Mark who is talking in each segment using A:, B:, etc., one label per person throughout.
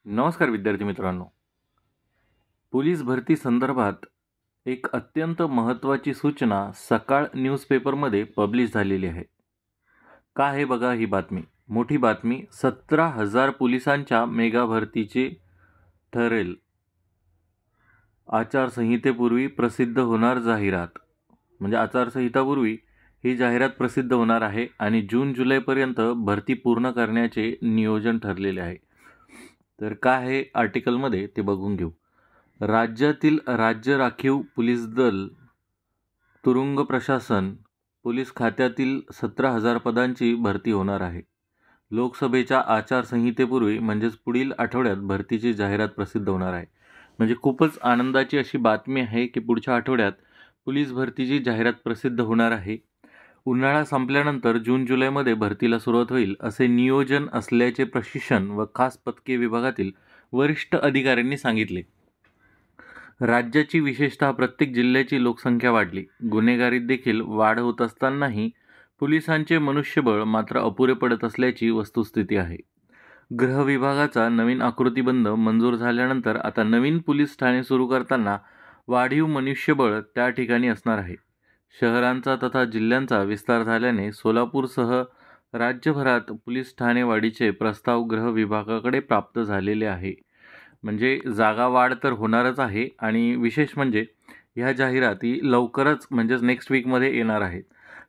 A: नमस्कार विद्यार्थी मित्रांनो. पोलीस भरती संदर्भात एक अत्यंत महत्त्वाची सूचना सकाळ न्यूजपेपरमध्ये पब्लिश झालेली आहे. का आहे बघा ही बातमी. मोठी बातमी. 17,000 पोलिसांच्या मेगा भरतीचे ठरेल. आचारसंहितेपूर्वी प्रसिद्ध होणार जाहिरात. म्हणजे आचारसंहितापूर्वी ही जाहिरात प्रसिद्ध होणार आहे आणि जून जुलैपर्यंत भरती पूर्ण करण्याचे नियोजन ठरलेले आहे. तर काय आहे आर्टिकलमध्ये ते बघून घेऊ. राज्यातील राज्य राखीव पोलीस दल, तुरुंग प्रशासन, पोलीस खात्यातील 17,000 पदांची भरती होणार आहे. लोकसभेच्या आचारसंहितेपूर्वी म्हणजेच पुढील आठवड्यात भरतीची जाहिरात प्रसिद्ध होणार आहे. म्हणजे खूपच आनंदाची अशी बातमी आहे की पुढच्या आठवड्यात पोलीस भरतीची जाहिरात प्रसिद्ध होणार आहे. उन्हाळा संपल्यानंतर जून जुलैमध्ये भरतीला सुरुवात होईल असे नियोजन असल्याचे प्रशिक्षण व खास पथके विभागातील वरिष्ठ अधिकाऱ्यांनी सांगितले. राज्याची विशेषतः प्रत्येक जिल्ह्याची लोकसंख्या वाढली, गुन्हेगारीत देखील वाढ होत असतानाही पोलिसांचे मनुष्यबळ मात्र अपुरे पडत असल्याची वस्तुस्थिती आहे. गृह विभागाचा नवीन आकृतिबंध मंजूर झाल्यानंतर आता नवीन पोलीस ठाणे सुरू करताना वाढीव मनुष्यबळ त्या ठिकाणी असणार आहे. शहरांचा तथा जिल्ह्यांचा विस्तार झाल्याने सोलापूरसह राज्यभरात पोलीस ठाणे वाढीचे प्रस्ताव गृह विभागाकडे प्राप्त झालेले आहे. म्हणजे जागा वाढ तर होणारच आहे आणि विशेष म्हणजे ह्या जाहिराती लवकरच म्हणजेच नेक्स्ट वीकमध्ये येणार आहेत.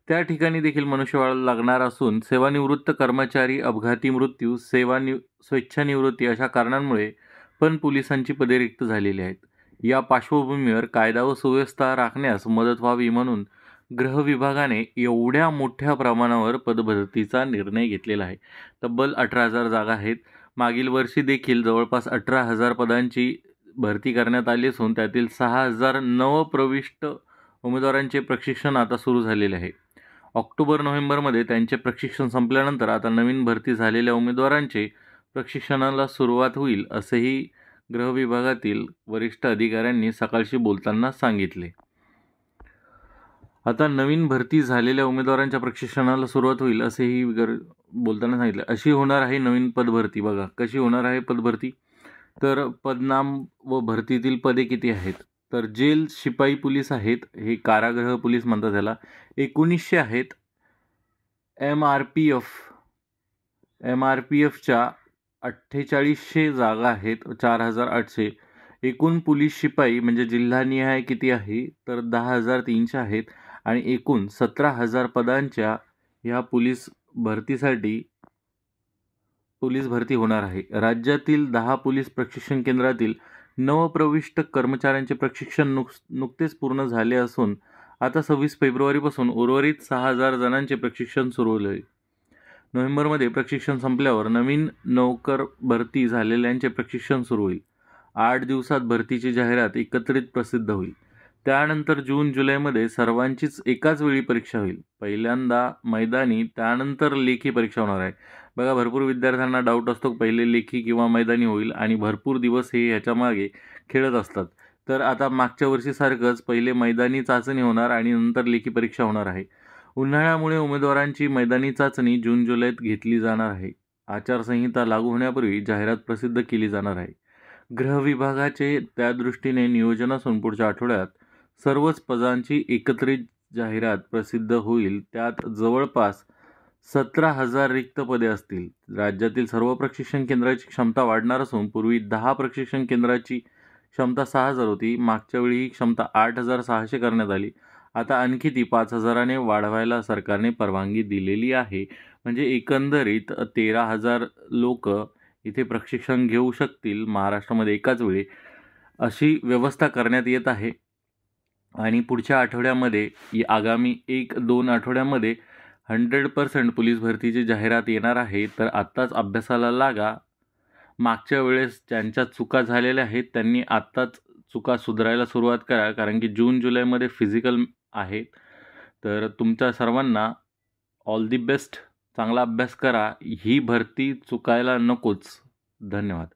A: त्या ठिकाणी देखील मनुष्यबळ लागणार असून सेवानिवृत्त कर्मचारी, अपघाती मृत्यू, स्वेच्छानिवृत्ती अशा कारणांमुळे पण पोलिसांची पदे रिक्त झालेली आहेत. या पार्श्वभूमीवर कायदा व सुव्यवस्था राखण्यास मदत व्हावी म्हणून गृह विभागाने एवढ्या मोठ्या प्रमाणावर पदभरतीचा निर्णय घेतलेला आहे. तब्बल 18,000 जागा आहेत. मागील वर्षी देखील जवळपास 18,000 पदांची भरती करण्यात आली असून त्यातील 6,000 नवप्रविष्ट उमेदवारांचे प्रशिक्षण आता सुरू झालेले आहे. ऑक्टोबर-नोव्हेंबरमध्ये त्यांचे प्रशिक्षण संपल्यानंतर आता नवीन भरती झालेल्या उमेदवारांचे प्रशिक्षणाला सुरुवात होईल असेही गृह विभागातील वरिष्ठ अधिकाऱ्यांनी सकाळशी बोलताना सांगितले. आता नवीन भरती झालेल्या उमेदवारांच्या प्रशिक्षणाला सुरुवात होईल असेही बोलताना सांगितले. अशी होणार आहे नवीन पदभरती. बघा कशी होणार आहे पदभरती. तर पदनाम व भरतीतील पदे किती आहेत. तर जेल शिपाई पोलीस आहेत, हे कारागृह पोलीस म्हणतात त्याला, 1900 आहेत. MRPFच्या 4800 जागा आहेत, 4,800. एकूण पोलीस शिपाई म्हणजे जिल्हानिहाय किती आहे तर 10,300 आहेत आणि एकूण 17,000 पदांच्या ह्या पोलीस भरती होणार आहे. राज्यातील 10 पोलीस प्रशिक्षण केंद्रातील नवप्रविष्ट कर्मचाऱ्यांचे प्रशिक्षण नुकतेच पूर्ण झाले असून आता 26 फेब्रुवारीपासून उर्वरित 6,000 जणांचे प्रशिक्षण सुरू होईल. नोव्हेंबरमध्ये प्रशिक्षण संपल्यावर नवीन नौकर भरती झालेल्यांचे प्रशिक्षण सुरू होईल. 8 दिवसात भरतीची जाहिरात एकत्रित प्रसिद्ध होईल. त्यानंतर जून जुलैमध्ये सर्वांचीच एकाच वेळी परीक्षा होईल. पहिल्यांदा मैदानी, त्यानंतर लेखी परीक्षा होणार आहे. बघा भरपूर विद्यार्थ्यांना डाऊट असतो पहिले लेखी किंवा मैदानी होईल आणि भरपूर दिवस हे ह्याच्यामागे खेळत असतात. तर आता मागच्या वर्षीसारखंच पहिले मैदानी चाचणी होणार आणि नंतर लेखी परीक्षा होणार आहे. उन्हाळ्यामुळे उमेदवारांची मैदानी चाचणी जून जुलैत घेतली जाणार आहे. आचारसंहिता लागू होण्यापूर्वी जाहिरात प्रसिद्ध केली जाणार आहे. गृह विभागाचे त्या दृष्टीने नियोजन असून पुढच्या आठवड्यात सर्वच पदांची एकत्रित जाहिरात प्रसिद्ध होईल. त्यात जवळपास 17,000 रिक्त पदे असतील. राज्यातील सर्व प्रशिक्षण केंद्राची क्षमता वाढणार असून पूर्वी 10 प्रशिक्षण केंद्राची क्षमता 6,000 होती. मागच्या वेळी ही क्षमता 8,600 करण्यात आली. आता आणखी ती 5,000ने वाढवायला सरकारने परवानगी दिलेली आहे. म्हणजे एकंदरीत 13,000 लोक इथे प्रशिक्षण घेऊ शकतील महाराष्ट्रामध्ये एकाच वेळी, अशी व्यवस्था करण्यात येत आहे. आणि पुढच्या आठवड्यामध्ये आगामी 1-2 आठवड्यामध्ये 100% पोलीस भरतीची जाहिरात येणार आहे. तर आत्ताच अभ्यासाला लागा. मागच्या वेळेस ज्यांच्या चुका झालेल्या आहेत त्यांनी आत्ताच चुका सुधारायला सुरुवात करा, कारण की जून जुलैमध्ये फिजिकल आहे. तर तुमच्या सर्वांना ऑल दी बेस्ट. चांगला अभ्यास करा. ही भरती चुकायला नकोच. धन्यवाद.